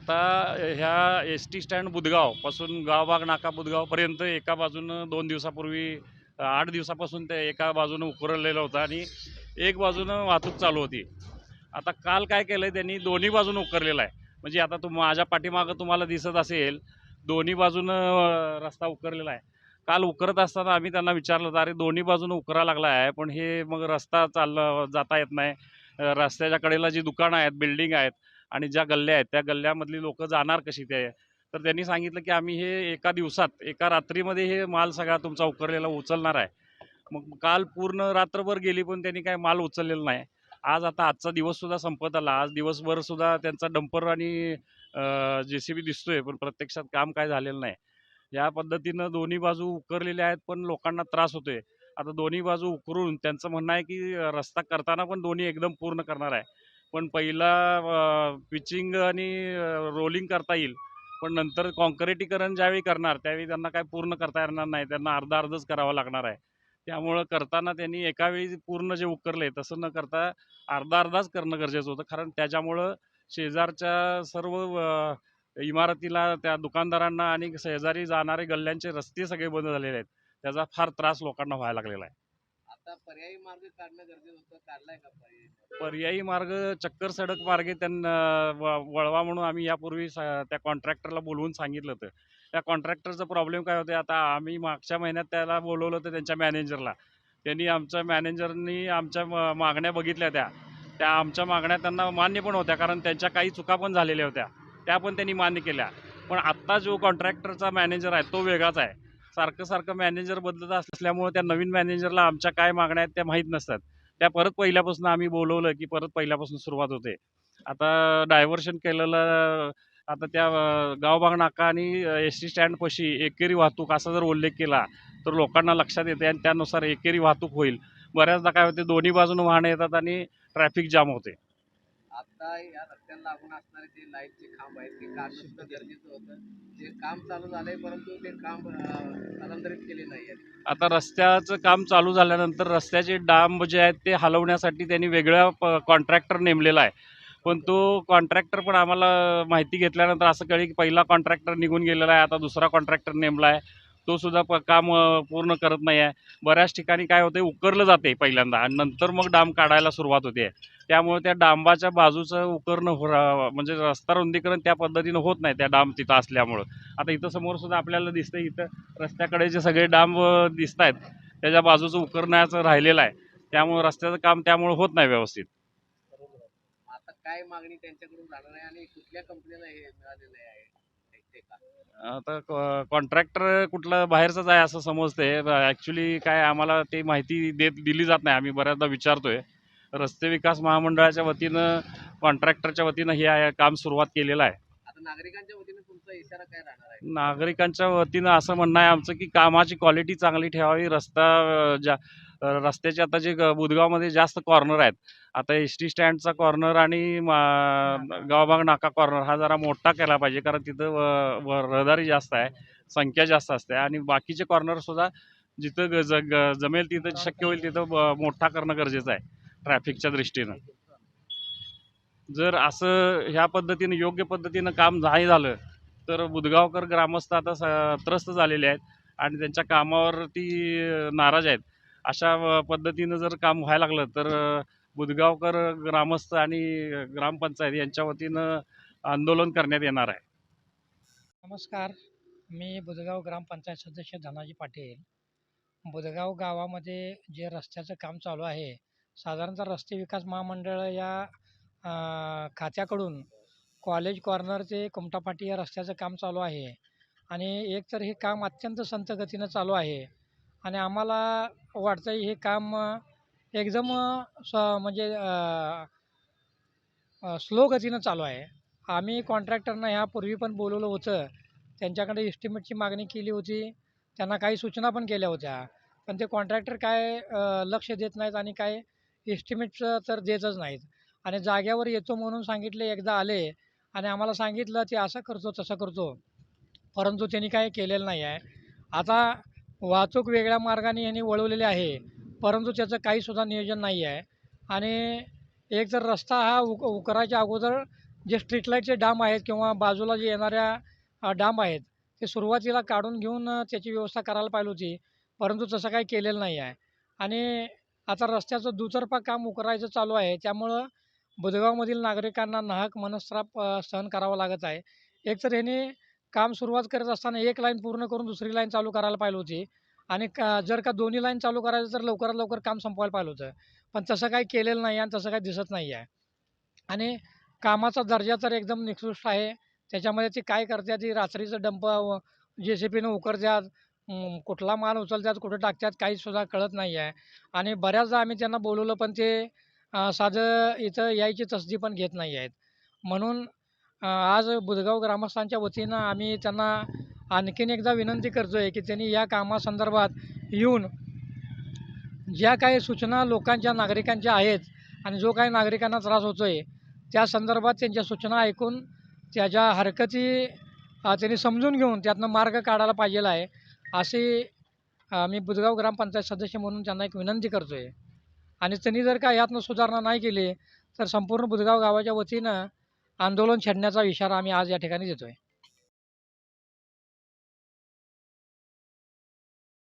आता ह्या ST stand बुधगावपासून Gavbhag नाका बुधगावपर्यंत एका बाजूनं 2 दिवसापूर्वी 8 दिवसापासून ते एका बाजूनं उकरलेलं होतं आणि एक बाजूनं वाहतूक चालू होती. आता काल काय केलंय त्यांनी दोन्ही बाजूनं उकरलेलं आहे. म्हणजे आता माझ्या पाठीमागं तुम्हाला दिसत असेल, दोन्ही बाजूनं रस्ता उकरलेला आहे. काल उकरत असताना आम्ही त्यांना विचारलं होतं, "अरे दोन्ही बाजूनं उकरा लागला आहे, पण हे मग रस्ता जाता येत नाही. रस्त्याच्या कडेला जी दुकानं आहेत, बिल्डिंग आहेत आणि ज्या गल्ल्या आहेत, त्या गल्ल्यामधली लोकं जाणार कशी ते?" तर त्यांनी सांगितलं, की "आम्ही हे एका दिवसात, एका रात्रीमध्ये हे माल सगळा तुमचा उकरलेला उचलणार आहे." मग काल पूर्ण रात्रभर गेली, पण त्यांनी काय माल उचललेला नाही. आता आजचा दिवससुद्धा संपत आला. आज दिवसभरसुद्धा त्यांचा डंपर आणि जे-सी-बी दिसतोय, पण प्रत्यक्षात काम काय झालेलं नाही. या पद्धतीनं दोन्ही बाजू उकरलेल्या आहेत, पण लोकांना त्रास होतोय. आता दोन्ही बाजू उकरून त्यांचं म्हणणं आहे, की रस्ता करताना पण दोन्ही एकदम पूर्ण करणार आहे. पण पहिला पिचिंग आणि रोलिंग करता येईल. पण नंतर काँक्रिटीकरण ज्यावेळी करणार, त्यावेळी त्यांना काय पूर्ण करता येणार नाही. त्यांना अर्ध-अर्धच करावं लागणार आहे. त्यामुळं करताना त्यांनी एका वेळी पूर्ण जे उकरले, तसं न करता अर्धा-अर्धाच करणं गरजेचं होतं. कारण त्याच्यामुळं शेजारच्या सर्व इमारतीला, त्या दुकानदारांना आणि शेजारी जाणारे गल्ल्यांचे रस्ते सगळे बंद झालेले आहेत. त्याचा फार त्रास लोकांना व्हायला लागलेला आहे. आता पर्यायी मार्ग काढणं गरजेचं होतं. काढलाय का पर्यायी मार्ग? पर्यायी मार्ग चक्कर सडक मार्गे त्यांना वळवा म्हणून आम्ही यापूर्वी त्या कॉन्ट्रॅक्टरला बोलवून सांगितलं होतं. त्या कॉन्ट्रॅक्टरचा प्रॉब्लेम काय होता, आता आम्ही मागच्या महिन्यात त्याला बोलवलं होतं त्यांच्या मॅनेजरला. आमच्या मॅनेजरनी आमच्या मागण्या बघितल्या त्या. त्या आमच्या मागण्या त्यांना मान्य पण होत्या, कारण त्यांच्या काही चुका पण झालेल्या होत्या. त्या पण त्यांनी मान्य केल्या. पण आत्ता जो कॉन्ट्रॅक्टरचा मॅनेजर आहे तो वेगळाच आहे. सारखं मॅनेजर बदलत असल्यामुळं त्या नवीन मॅनेजरला आमच्या काय मागण्या आहेत त्या माहीत नसतात. त्या परत पहिल्यापासून आम्ही बोलवलं, की परत पहिल्यापासून सुरुवात होते. आता डायव्हर्शन केलेलं, आता त्या गावबाग नाका आणि एस-टी स्टँडपाशी एकेरी वाहतूक असा जर उल्लेख केला, तर लोकांना लक्षात येते आणि त्यानुसार एकेरी वाहतूक होईल. बऱ्याचदा काय होते, दोन्ही बाजूनं वाहनं येतात आणि ट्रॅफिक जाम होते. आता या रस्त्याला लागून असणारे जे लाईटचे खांब आहेत ते काढणं सुद्धा गरजेचं होतं. जे काम चालू झालंय परंतु ते काम स्थलांतरित केले नाही आहेत. आता रस्त्याचं काम चालू झाल्यानंतर रस्त्याचे डांब जे आहेत ते हलवण्यासाठी त्यांनी वेगळा कॉन्ट्रॅक्टर नेमलेला आहे. पण तो कॉन्ट्रॅक्टर पण आम्हाला माहिती घेतल्यानंतर असं कळलं, की पहिला कॉन्ट्रॅक्टर निघून गेलेला आहे. आता दुसरा कॉन्ट्रॅक्टर नेमला आहे. तो सुद्धा काम पूर्ण करत नाही आहे. बऱ्याच ठिकाणी काय होते, उकरलं जाते पहिल्यांदा आणि नंतर मग डांब काढायला सुरुवात होते. त्यामुळे त्या डांबाच्या बाजूचं उकरणं म्हणजे रस्ता रुंदीकरण त्या पद्धतीनं होत नाही त्या डांब तिथं असल्यामुळं. आता इथं समोर सुद्धा आपल्याला दिसतंय, इथं रस्त्याकडे जे सगळे डांब दिसत आहेत, त्याच्या बाजूचं उकरण्याचं राहिलेलं आहे. त्यामुळे रस्त्याचं काम त्यामुळे होत नाही व्यवस्थित. आता काय मागणी त्यांच्याकडून राहणार आहे आणि कुठल्या कंपनीला हे मिळालेलं आहे ते का? आता कॉन्ट्रॅक्टर कुठला बाहेरचाच आहे असं समजतंय. ॲक्च्युली काय आम्हाला ते माहिती दिली जात नाही. आम्ही बऱ्याचदा विचारतोय. रस्ते विकास महामंडळाच्या वतीनं, कॉन्ट्रॅक्टरच्या वतीनं हे काम सुरुवात केलेलं आहे. आता नागरिकांच्या वतीने तुमचा इशारा काय राहणार आहे? नागरिकांच्या वतीनं असं म्हणणं आहे आमचं, की कामाची क्वालिटी चांगली ठेवावी. रस्त्याचे आता जे बुधगावमध्ये जास्त कॉर्नर आहेत. आता एस-टी स्टँडचा कॉर्नर आणि गावबाग नाका कॉर्नर हा जरा मोठा केला पाहिजे, कारण तिथं रहदारी जास्त आहे, संख्या जास्त असते आणि बाकीचे कॉर्नरसुद्धा जिथं जमेल तिथं, शक्य होईल तिथं मोठा करणं गरजेचं आहे ट्रॅफिकच्या दृष्टीनं. जर असं ह्या पद्धतीनं, योग्य पद्धतीनं काम नाही झालं, तर बुधगावकर ग्रामस्थ आता त्रस्त झालेले आहेत आणि त्यांच्या कामावरती नाराज आहेत. अशा पद्धतीनं जर काम व्हायला लागलं, तर बुधगावकर ग्रामस्थ आणि ग्रामपंचायत यांच्या वतीनं आंदोलन करण्यात येणार आहे. नमस्कार. मी बुधगाव ग्रामपंचायत सदस्य धनाजी पाटील. बुधगाव गावामध्ये जे रस्त्याचं काम चालू आहे, साधारणतः रस्ते विकास महामंडळ या खात्याकडून कॉलेज कॉर्नर ते कुमटापाटी या रस्त्याचं काम चालू आहे आणि एक तर हे काम अत्यंत संथ गतीनं चालू आहे आणि आम्हाला वाटतं हे काम एकदम म्हणजे स्लो गतीनं चालू आहे. आम्ही कॉन्ट्रॅक्टरना ह्यापूर्वी पण बोलवलं होतं. त्यांच्याकडे एस्टिमेटची मागणी केली होती. त्यांना काही सूचना पण केल्या होत्या. पण ते कॉन्ट्रॅक्टर काय लक्ष देत नाहीत आणि काय एस्टिमेटचं तर देतच नाहीत. आणि जाग्यावर येतो म्हणून सांगितले, एकदा आले आणि आम्हाला सांगितलं ते असं करतो, तसं करतो. परंतु त्यांनी काही केलेलं नाही आहे. आता वाहतूक वेगळ्या मार्गाने ह्यांनी वळवलेली आहे. परंतु त्याचं काहीसुद्धा नियोजन नाही आहे आणि एक तर रस्ता हा उकरायच्या अगोदर जे स्ट्रीट लाईटचे डांब आहेत किंवा बाजूला जे येणाऱ्या डांब आहेत ते सुरुवातीला काढून घेऊन त्याची व्यवस्था करायला पाहिजे होती, परंतु तसं काही केलेलं नाही आहे. आणि आता रस्त्याचं दुतर्फा काम उकरायचं चालू आहे, त्यामुळं बुधगावमधील नागरिकांना नाहक मनस्ताप सहन करावा लागत आहे. एकतर ह्याने काम सुरुवात करत असताना एक लाईन पूर्ण करून दुसरी लाईन चालू करायला पाहिजे होती आणि जर का दोन्ही लाईन चालू करायचं तर लवकरात लवकर काम संपवायला पाहिजे होतं. पण तसं काही केलेलं नाही आणि तसं काही दिसत नाही आहे. आणि कामाचा दर्जा तर एकदम निकृष्ट आहे. त्याच्यामध्ये ते काय करतात, ती रात्रीचं डंप जे-सी-बीनं उकरतात, कुठला माल उचलतात, कुठं टाकतात काहीसुद्धा कळत नाही आहे. आणि बऱ्याचदा आम्ही त्यांना बोलवलं पण ते साधं इथं यायची तसदी पण घेत नाही आहेत. म्हणून आज बुधगाव ग्रामस्थांच्या वतीनं आम्ही त्यांना आणखीन एकदा विनंती करतो आहे, की त्यांनी या कामासंदर्भात येऊन ज्या काही सूचना लोकांच्या, नागरिकांच्या आहेत आणि जो काही नागरिकांना त्रास होतो आहे, त्या संदर्भात त्यांच्या सूचना ऐकून त्याच्या हरकती त्यांनी समजून घेऊन त्यातनं मार्ग काढायला पाहिजेल आहे. अशी मी बुधगाव ग्रामपंचायत सदस्य म्हणून त्यांना एक विनंती करतो आहे. आणि त्यांनी जर का यातनं सुधारणा नाही केली, तर संपूर्ण बुधगाव गावाच्या वतीनं आंदोलन छेडण्याचा इशारा आम्ही आज या ठिकाणी देतो आहे.